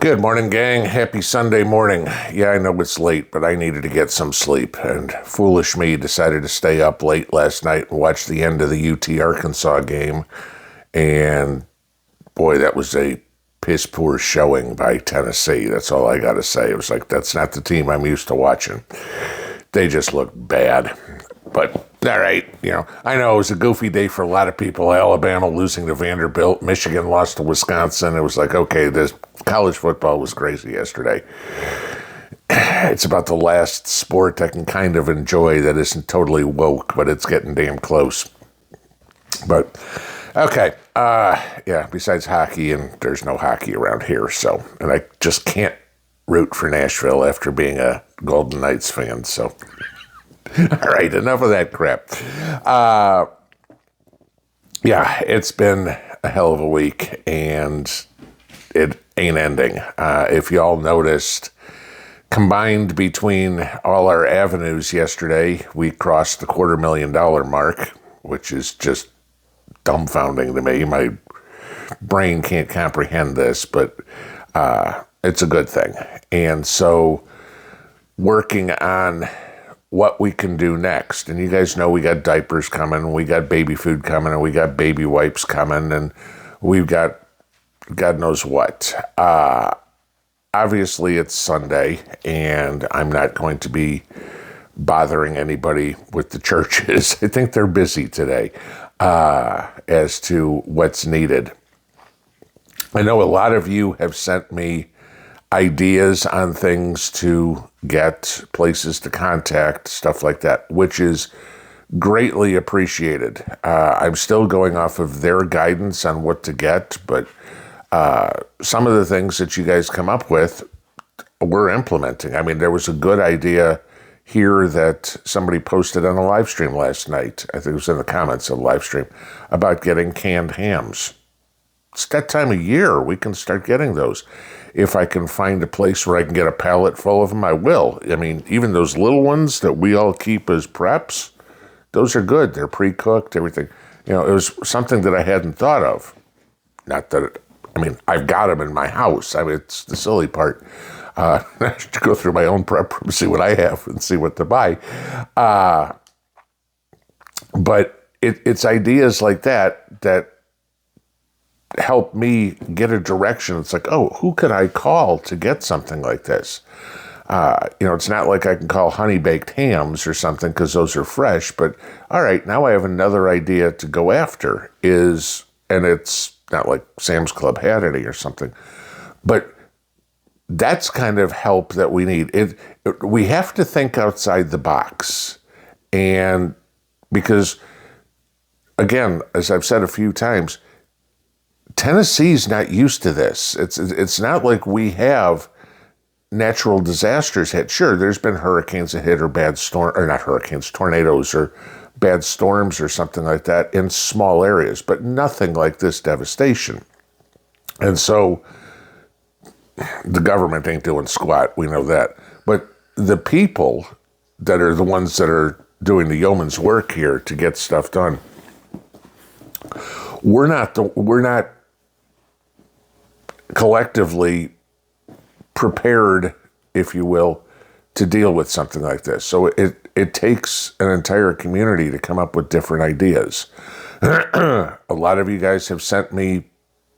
Good morning, gang. Happy Sunday morning. Yeah, I know it's late, but I needed to get some sleep. And foolish me decided to stay up late last night and watch the end of the UT Arkansas game. And boy, that was a piss poor showing by Tennessee. That's all I got to say. It was like, that's not the team I'm used to watching. They just look bad. But all right, I know it was a goofy day for a lot of people. Alabama losing to Vanderbilt, Michigan lost to Wisconsin. It was like, okay, this college football was crazy yesterday. It's about the last sport I can kind of enjoy that isn't totally woke, but it's getting damn close. But okay, besides hockey, and there's no hockey around here, and I just can't root for Nashville after being a Golden Knights fan, so. All right, enough of that crap. It's been a hell of a week, and it ain't ending. If y'all noticed, combined between all our avenues yesterday, we crossed the $250,000 mark, which is just dumbfounding to me. My brain can't comprehend this, but it's a good thing. And so working on what we can do next. And you guys know we got diapers coming, we got baby food coming, and we got baby wipes coming, and we've got God knows what. Obviously, it's Sunday, and I'm not going to be bothering anybody with the churches. I think they're busy today as to what's needed. I know a lot of you have sent me ideas on things to get, places to contact, stuff like that, which is greatly appreciated. I'm still going off of their guidance on what to get, but some of the things that you guys come up with, we're implementing. I mean, there was a good idea here that somebody posted on a live stream last night. I think it was in the comments of the live stream about getting canned hams. It's that time of year. We can start getting those. If I can find a place where I can get a pallet full of them, I will. I mean, even those little ones that we all keep as preps, those are good. They're pre-cooked, everything. It was something that I hadn't thought of. Not that, I've got them in my house. It's the silly part. I should go through my own prep room, see what I have, and see what to buy. But it's ideas like that help me get a direction. It's like, oh, who could I call to get something like this? It's not like I can call Honey Baked Hams or something because those are fresh, but all right, now I have another idea to go after and it's not like Sam's Club had any or something, but that's kind of help that we need. We have to think outside the box, and because, again, as I've said a few times, Tennessee's not used to this. It's not like we have natural disasters hit. Sure, there's been hurricanes that hit or tornadoes or bad storms or something like that in small areas, but nothing like this devastation. And so the government ain't doing squat. We know that. But the people that are the ones that are doing the yeoman's work here to get stuff done, we're not collectively prepared, if you will, to deal with something like this. So it takes an entire community to come up with different ideas. A lot of you guys have sent me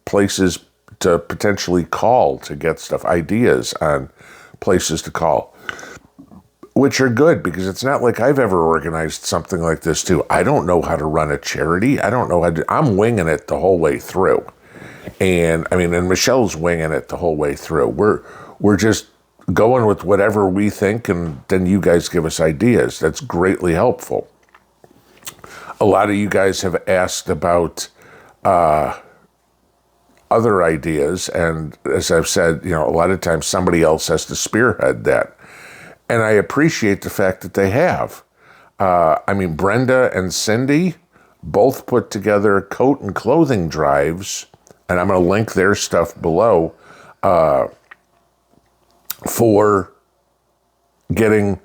places to potentially call to get stuff, ideas on places to call, which are good because it's not like I've ever organized something like this too. I don't know how to run a charity. I don't know how to, I'm winging it the whole way through. And Michelle's winging it the whole way through. We're just going with whatever we think, and then you guys give us ideas. That's greatly helpful. A lot of you guys have asked about other ideas, and as I've said, a lot of times somebody else has to spearhead that. And I appreciate the fact that they have. Brenda and Cindy both put together coat and clothing drives, and I'm going to link their stuff below, for getting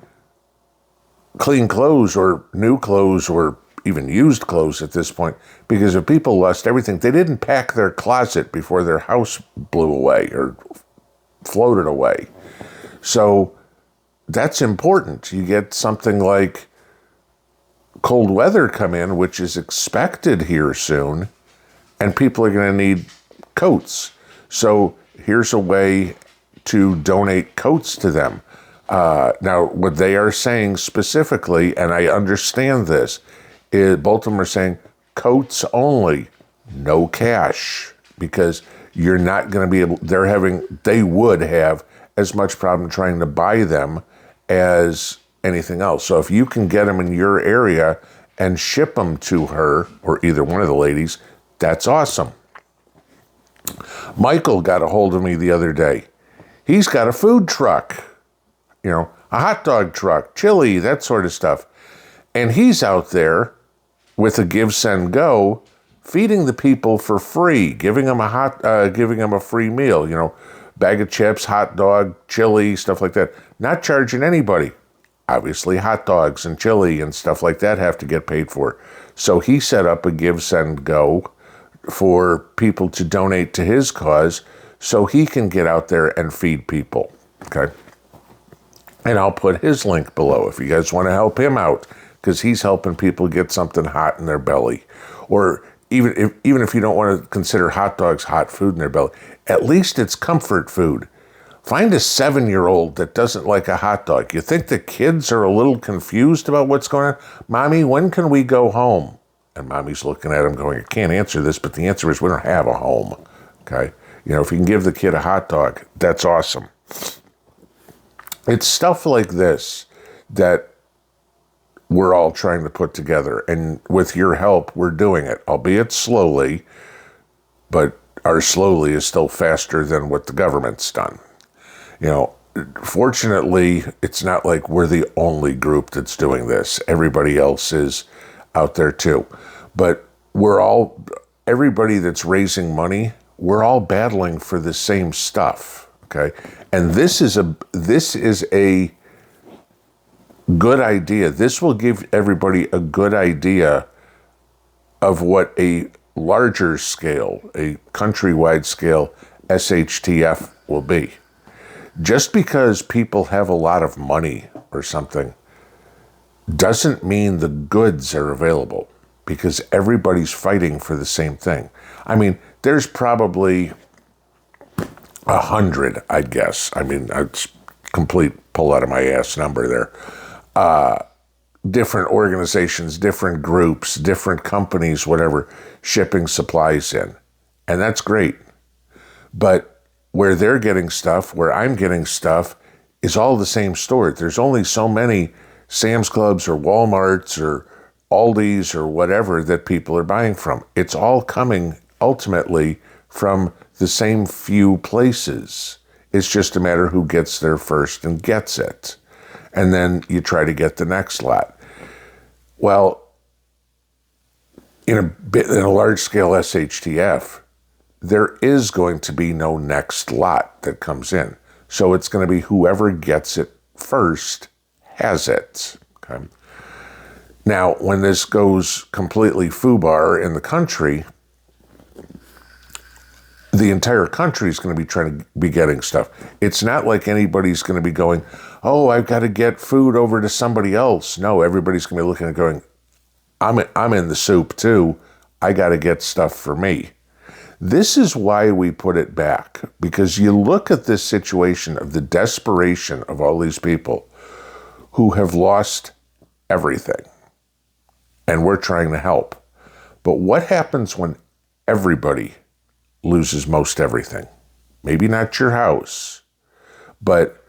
clean clothes or new clothes or even used clothes at this point, because if people lost everything, they didn't pack their closet before their house blew away or floated away. So that's important. You get something like cold weather come in, which is expected here soon, and people are going to need coats. So here's a way to donate coats to them. Now, what they are saying specifically, and I understand this, is both of them are saying coats only, no cash, because you're not going to be able, they would have as much problem trying to buy them as anything else. So if you can get them in your area and ship them to her or either one of the ladies, that's awesome. Michael got a hold of me the other day. He's got a food truck, a hot dog truck, chili, that sort of stuff. And he's out there with a Give, Send, Go, feeding the people for free, giving them a free meal, bag of chips, hot dog, chili, stuff like that. Not charging anybody. Obviously, hot dogs and chili and stuff like that have to get paid for. So he set up a Give, Send, Go for people to donate to his cause so he can get out there and feed people, okay? And I'll put his link below if you guys want to help him out, because he's helping people get something hot in their belly. Or even if you don't want to consider hot dogs hot food in their belly, at least it's comfort food. Find a 7-year-old that doesn't like a hot dog. You think the kids are a little confused about what's going on? Mommy, when can we go home? And mommy's looking at him going, I can't answer this, but the answer is we don't have a home, okay? If you can give the kid a hot dog, that's awesome. It's stuff like this that we're all trying to put together. And with your help, we're doing it, albeit slowly, but our slowly is still faster than what the government's done. Fortunately, it's not like we're the only group that's doing this. Everybody else is out there too. But everybody that's raising money, we're all battling for the same stuff, okay? And this is a good idea. This will give everybody a good idea of what a larger scale, a countrywide scale SHTF will be. Just because people have a lot of money or something doesn't mean the goods are available, because everybody's fighting for the same thing. I mean, there's probably 100, I guess. I mean, it's complete pull out of my ass number there. Different organizations, different groups, different companies, whatever, shipping supplies in. And that's great. But where they're getting stuff, where I'm getting stuff, is all the same store. There's only so many Sam's Clubs or Walmarts or Aldi's or whatever that people are buying from. It's all coming ultimately from the same few places. It's just a matter who gets there first and gets it. And then you try to get the next lot. Well, in a large-scale SHTF, there is going to be no next lot that comes in. So it's going to be whoever gets it first has it. Okay? Now, when this goes completely FUBAR in the country, the entire country is going to be trying to be getting stuff. It's not like anybody's going to be going, oh, I've got to get food over to somebody else. No, everybody's going to be looking and going, I'm in the soup too. I got to get stuff for me. This is why we put it back, because you look at this situation of the desperation of all these people who have lost everything, and we're trying to help. But what happens when everybody loses most everything? Maybe not your house, but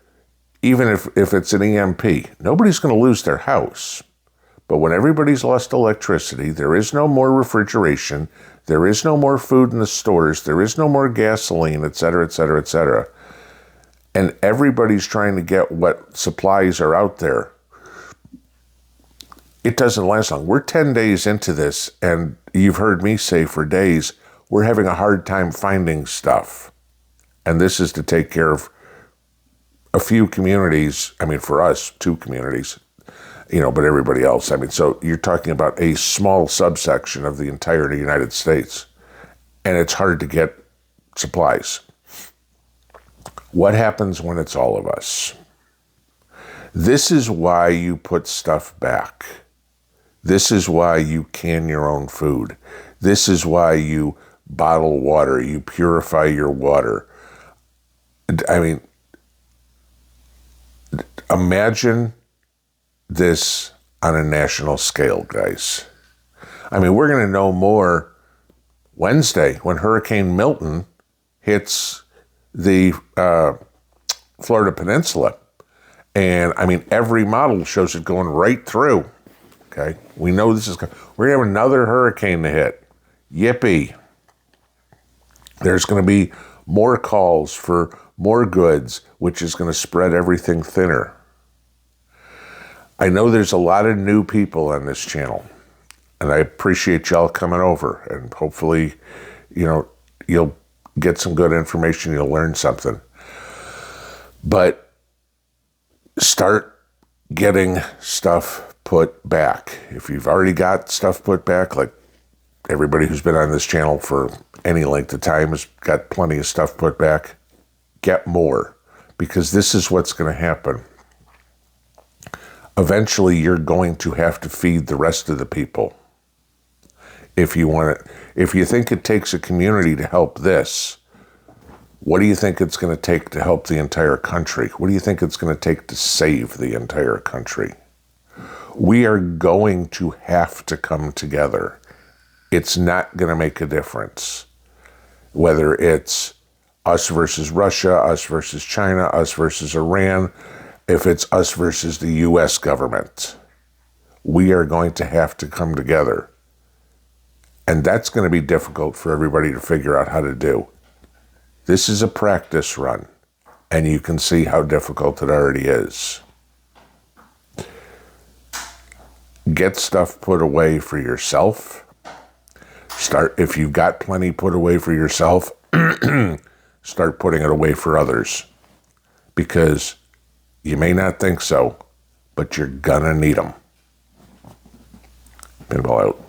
even if it's an EMP, nobody's going to lose their house. But when everybody's lost electricity, there is no more refrigeration, there is no more food in the stores, there is no more gasoline, et cetera, et cetera, et cetera. And everybody's trying to get what supplies are out there. It doesn't last long. We're 10 days into this, and you've heard me say for days, we're having a hard time finding stuff. And this is to take care of a few communities. I mean, for us, 2 communities. But everybody else. I mean, so you're talking about a small subsection of the entire United States, and it's hard to get supplies. What happens when it's all of us? This is why you put stuff back. This is why you can your own food. This is why you bottle water, you purify your water. I mean, imagine this on a national scale, guys. I mean, we're going to know more Wednesday when Hurricane Milton hits the Florida Peninsula. And I mean, every model shows it going right through. Okay, we know this is, we're going to have another hurricane to hit. Yippee. There's going to be more calls for more goods, which is going to spread everything thinner. I know there's a lot of new people on this channel, and I appreciate y'all coming over, and hopefully, you'll get some good information, you'll learn something. But start getting stuff put back. If you've already got stuff put back, like everybody who's been on this channel for any length of time has got plenty of stuff put back, get more, because this is what's going to happen. Eventually, you're going to have to feed the rest of the people. If you want it, if you think it takes a community to help this, what do you think it's going to take to help the entire country? What do you think it's going to take to save the entire country? We are going to have to come together. It's not going to make a difference. Whether it's us versus Russia, us versus China, us versus Iran, if it's us versus the U.S. government, we are going to have to come together. And that's going to be difficult for everybody to figure out how to do. This is a practice run, and you can see how difficult it already is. Get stuff put away for yourself. If you've got plenty put away for yourself, start putting it away for others. Because you may not think so, but you're gonna need them. Pinball out.